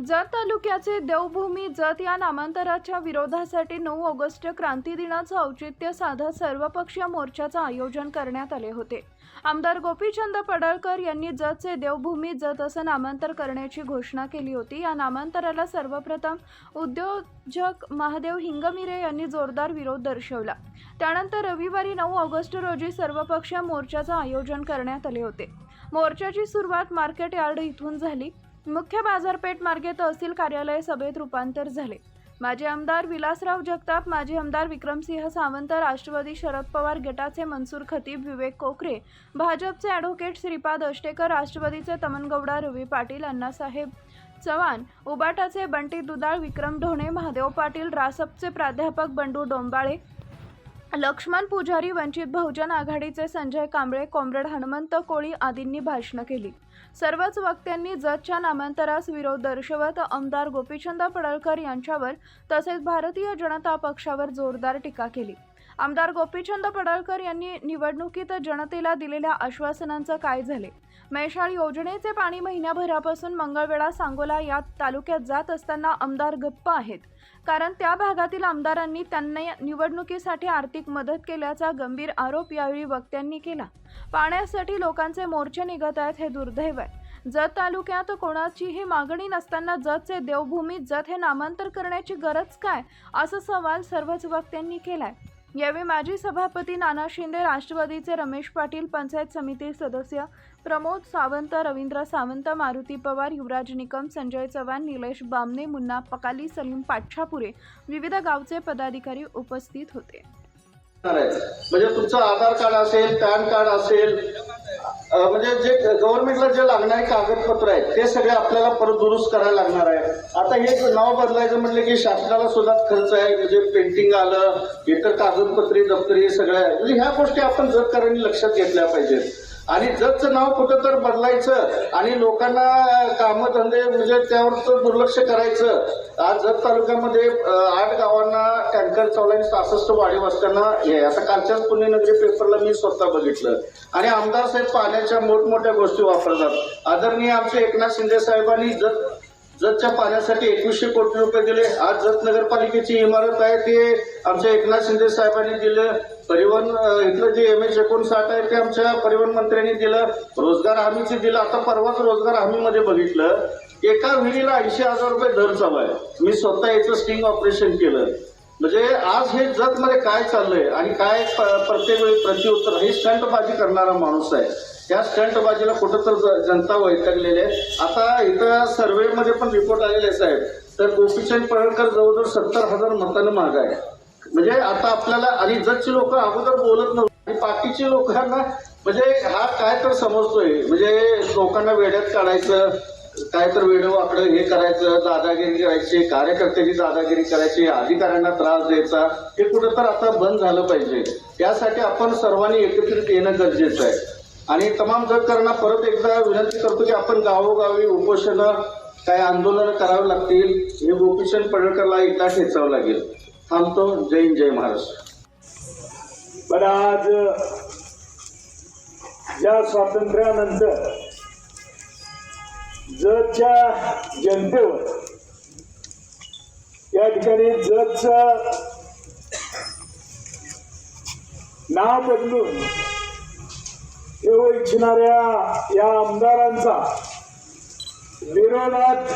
जत तालुक्याचे देवभूमी जत या नामांतराच्या विरोधासाठी 9 ऑगस्ट क्रांती दिनाचं औचित्य साधत सर्वपक्षीय मोर्चाचं आयोजन करण्यात आले होते। आमदार गोपीचंद पडळकर यांनी जतचे देवभूमी जत असं नामांतर करण्याची घोषणा केली होती। या नामांतराला सर्वप्रथम उद्योजक महादेव हिंगमिरे यांनी जोरदार विरोध दर्शवला। त्यानंतर रविवारी 9 ऑगस्ट रोजी सर्वपक्षीय मोर्चाचं आयोजन करण्यात आले होते। मोर्चाची सुरुवात मार्केट यार्ड इथून झाली। मुख्य बाजारपेठ मार्गे तहसील कार्यालय सभेत रूपांतर झाले। माजी आमदार विलासराव जगताप, माजी आमदार विक्रमसिंह सावंत, राष्ट्रवादी शरद पवार गटाचे मनसूर खतीब, विवेक कोकरे, भाजपचे ॲडव्होकेट श्रीपाद अष्टेकर, राष्ट्रवादीचे तमनगौडा, रवी पाटील, अण्णासाहेब चव्हाण, उबाटाचे बंटी दुधाळ, विक्रम ढोणे, महादेव पाटील, रासपचे प्राध्यापक बंडू डोंबाळे, लक्ष्मण पुजारी, वंचित बहुजन आघाडीचे संजय कांबळे, कॉम्रेड हनुमंत कोळी आदींनी भाषण केली। सर्वच वक्त्यांनी जतच्या नामांतरास विरोध दर्शवत आमदार गोपीचंद पडळकर यांच्यावर तसेच भारतीय जनता पक्षावर जोरदार टीका केली। आमदार गोपीचंद पडळकर यांनी निवडणुकीत जनतेला दिलेल्या आश्वासनांचं काय झाले? मैशाळ योजनेचे पाणी महिन्याभरापासून मंगळवेढा, सांगोला या तालुक्यात जात असताना आमदार गप्प आहेत, कारण त्या भागातील आमदारांनी त्यांना निवडणुकीसाठी आर्थिक मदत केल्याचा गंभीर आरोप यावेळी वक्त्यांनी केला। पाण्यासाठी लोकांचे मोर्चे निघत आहेत हे दुर्दैव आहे। जत तालुक्यात कोणाचीही मागणी नसताना जतचे देवभूमी जत हे नामांतर करण्याची गरज काय, असा सवाल सर्वच वक्त्यांनी केलाय। यावेळी माजी सभापती नाना शिंदे, राष्ट्रवादीचे रमेश पाटील, पंचायत समिती सदस्य प्रमोद सावंत, रवींद्र सावंत, मारुती पवार, युवराज निकम, संजय चव्हाण, निलेश बामणे, मुन्ना पकाली, सलीम पाटछापुरे, विविध गावचे पदाधिकारी उपस्थित होते। म्हणजे तुमचं आधार कार्ड असेल, पॅन कार्ड असेल, म्हणजे जे गव्हर्नमेंटला जे लागणारे कागदपत्र आहेत ते सगळे आपल्याला परत दुरुस्त करायला लागणार आहे। आता हे नाव बदलायचं म्हटलं की शासनाला सुद्धा खर्च आहे, म्हणजे पेंटिंग आलं, इतर कागदपत्री दप्तरी सगळं आहे। म्हणजे ह्या गोष्टी आपण जतकरांनी लक्षात घेतल्या पाहिजेत। आणि जतचं नाव कुठं तर बदलायचं आणि लोकांना कामधंदे म्हणजे त्यावरचं दुर्लक्ष करायचं। आज जत तालुक्यामध्ये 8 गावांना टँकर चालवून 66 वाढीव असताना हे आता कालच्याच पुण्यनगरी पेपरला मी स्वतः बघितलं। आणि आमदार साहेब पाण्याच्या मोठमोठ्या गोष्टी वापरतात। आदरणीय आमचे एकनाथ शिंदे साहेबांनी जतच्या पाण्यासाठी 2100 कोटी रुपये दिले। आज जत नगरपालिकेची इमारत आहे ते आमच्या एकनाथ शिंदे साहेबांनी दिलं। परिवहन इथलं जे MH59 आहे ते आमच्या परिवहन मंत्र्यांनी दिलं। रोजगार हमीचे दिलं। आता परवाच रोजगार हमीमध्ये बघितलं एका विहिरीला 80,000 रुपये दर चालू आहे। मी स्वतः याचं स्टिंग ऑपरेशन केलं। म्हणजे आज हे जत मध्ये काय चाललंय आणि काय प्रत्येक वेळी प्रत्युत्तर, हे स्टंटबाजी करणारा माणूस आहे। त्या स्टंटबाजीला कुठं तर जनता वैतागलेली आहे। आता इथं सर्व्हेमध्ये पण रिपोर्ट आलेले साहेब, तर गोपीचंद पडळकर जवळजवळ 70,000 मतांना मागे आहे। म्हणजे आता आपल्याला आणि जतची लोक अगोदर बोलत नव्हती आणि बाकीची लोकांना म्हणजे हा काय तर समजतोय, म्हणजे लोकांना वेड्यात काढायचं, काय तर वेडं वाकडं हे करायचं, दादागिरी करायची, कार्यकर्त्यांची दादागिरी करायची, अधिकाऱ्यांना त्रास द्यायचा, हे कुठं तर आता बंद झालं पाहिजे। यासाठी आपण सर्वांनी एकत्रित येणं गरजेचं आहे। आणि तमाम जतकरांना परत एकदा विनंती करतो की आपण गावोगावी उपोषण काय आंदोलन करावे लागतील, हे गोपीचंद पडळकरला एकदा ठेचावं लागेल। थांबतो। जय हिंद, जय महाराष्ट्र। पण आज या स्वातंत्र्यानंतर जतच्या जनतेवर या ठिकाणी जतचं नाव बदलून येऊ इच्छिणाऱ्या या आमदारांचा विरोधात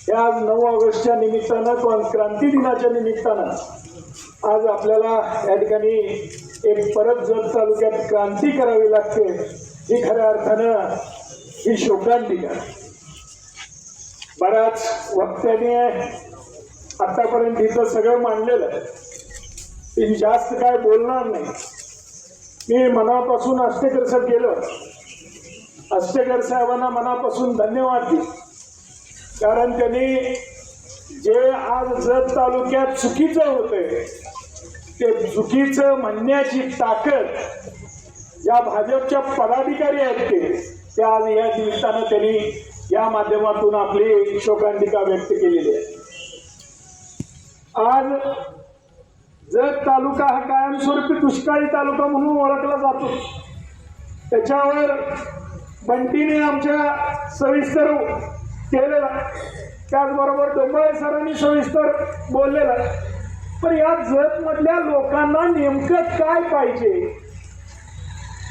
या 9 ऑगस्टच्या निमित्तानं, क्रांती दिनाच्या निमित्तानं आज आपल्याला या ठिकाणी एक परत जत तालुक्यात क्रांती करावी लागते। ही खऱ्या अर्थानं ही शोकांतिका। बऱ्याच वक्त्यांनी आतापर्यंत इथं सगळं मांडलेलं आहे, मी जास्त काय बोलणार नाही। मी मनापासून अष्टेकर साहेब गेलो, अष्टेकर साहेबांना मनापासून धन्यवाद दिले, कारण त्यांनी जे आज जत तालुक्यात चुकीचं होतंय ते चुकीचं म्हणण्याची ताकद ज्या भाजपच्या पदाधिकारी आहेत ते आज या निमित्तानं त्यांनी या माध्यमातून आपली शोकांतिका व्यक्त केलेली आहे। आज जत तालुका हा कायमस्वरूपी दुष्काळी तालुका म्हणून ओळखला जातो। त्याच्यावर बंटीने आमच्या सविस्तर केलेला आहे. त्याचबरोबर डोंबळे सरांनी सविस्तर बोललेलं आहे. पण या जत मधल्या लोकांना नेमकं काय पाहिजे?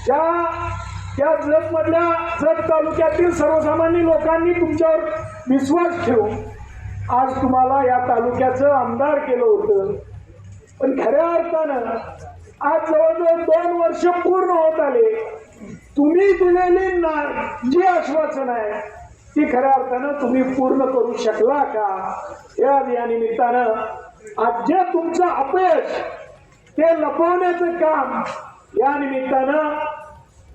त्या जत मधल्या जत तालुक्यातील सर्वसामान्य लोकांनी तुमच्यावर विश्वास ठेवून आज तुम्हाला या तालुक्याचं आमदार केलं होतं. पण खऱ्या अर्थानं आज जवळजवळ 2 वर्ष पूर्ण होत आले. तुम्ही दिलेली जी आश्वासन आहे ती खऱ्या अर्थानं तुम्ही पूर्ण करू शकला का? या निमित्तानं आज जे तुमचं अपयश ते लपवण्याचं काम या निमित्तानं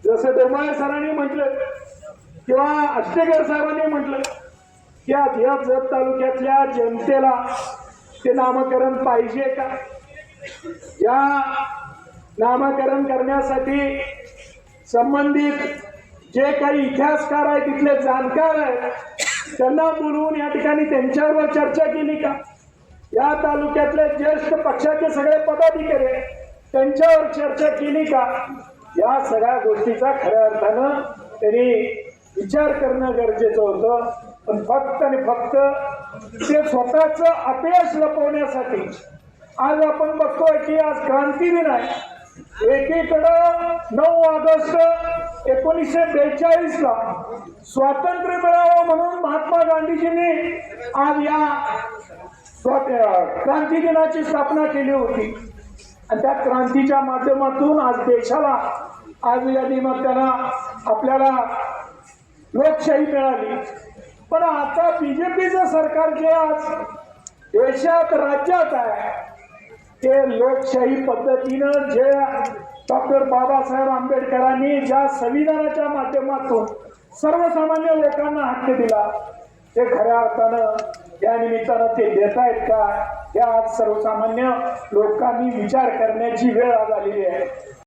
जसं डोंबाळे सरांनी म्हटलं किंवा आष्टेकर साहेबांनी म्हटलं की आज या जत तालुक्यातल्या जनतेला ते नामकरण पाहिजे का? या नामकरण करण्यासाठी संबंधित जे काही इतिहासकार आहेत, तिथले जाणकार आहेत, त्यांना बोलवून या ठिकाणी त्यांच्यावर चर्चा केली का? या तालुक्यातले ज्येष्ठ पक्षाचे सगळे पदाधिकारी त्यांच्यावर चर्चा केली का? या सगळ्या गोष्टीचा खऱ्या अर्थानं त्यांनी विचार करणं गरजेचं होतं. पण फक्त आणि फक्त ते स्वतःच अपयश लपवण्यासाठी आज आपण बघतोय की आज क्रांती दिन आहे. एकीकडं 9 ऑगस्ट 1942 ला स्वातंत्र्य मिळावं म्हणून महात्मा गांधीजींनी आज या क्रांती दिनाची स्थापना केली होती. आणि त्या क्रांतीच्या माध्यमातून आज देशाला आज या निमित्तानं आपल्याला लोकशाही मिळाली. पण आता बीजेपीचं सरकार जे आज देशात राज्यात आहे ते लोकशाही पद्धतीनं जे डॉक्टर बाबासाहेब आंबेडकरांनी ज्या संविधानाच्या माध्यमातून सर्वसामान्य लोकांना हक्क दिला ते खऱ्या अर्थानं या निमित्तानं ते देत आहेत का? हे आज सर्वसामान्य लोकांनी विचार करण्याची वेळ आज आलेली आहे.